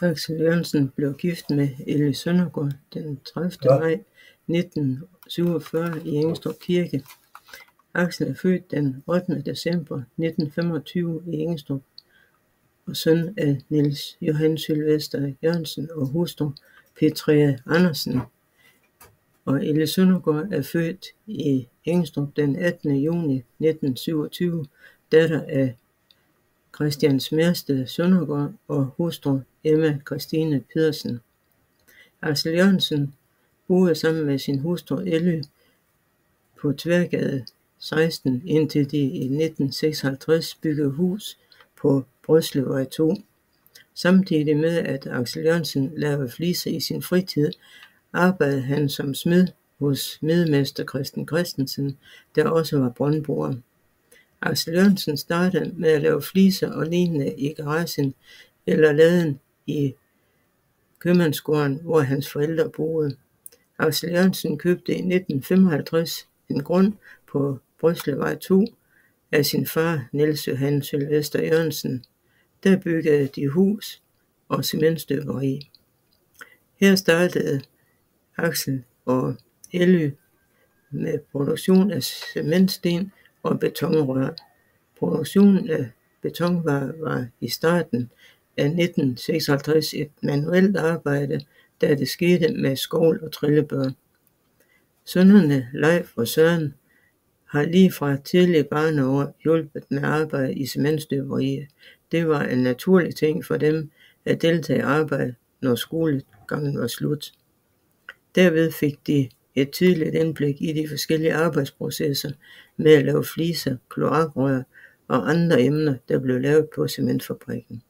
Aksel Jørgensen blev gift med Elly Søndergaard den 30. maj 1947 i Ingstrup Kirke. Aksel er født den 8. december 1925 i Ingstrup og søn af Niels Johan Sylvester Jørgensen og hustru Petrea Andersen. Og Elly Søndergaard er født i Ingstrup den 18. juni 1927, datter af Christian Smersted Søndergaard og hustru Emma Christine Pedersen. Aksel Jørgensen boede sammen med sin hustru Elly på Tværgade 16, indtil de i 1956 byggede hus på Brøslevej 2. Samtidig med at Aksel Jørgensen lavede fliser i sin fritid, arbejdede han som smed hos smedemester Christen Christensen, der også var brøndborer. Aksel Jørgensen startede med at lave fliser og lignende i garagen eller laden i købmandsgården, hvor hans forældre boede. Aksel Jørgensen købte i 1955 en grund på Brøslevej 2 af sin far Niels Johan Sylvester Jørgensen. Der byggede de hus og cementstøberi. Her startede Aksel og Elly med produktion af cementsten og betonrør. Produktionen af betonvarer var i starten af 1956 et manuelt arbejde, da det skete med skovl og trillebør. Sønnerne Leif og Søren har lige fra tidlige barneår hjulpet med arbejde i cementstøberiet. Det var en naturlig ting for dem at deltage i arbejde, når skolegangen var slut. Derved fik de et tydeligt indblik i de forskellige arbejdsprocesser med at lave fliser, kloakrør og andre emner, der blev lavet på cementfabrikken.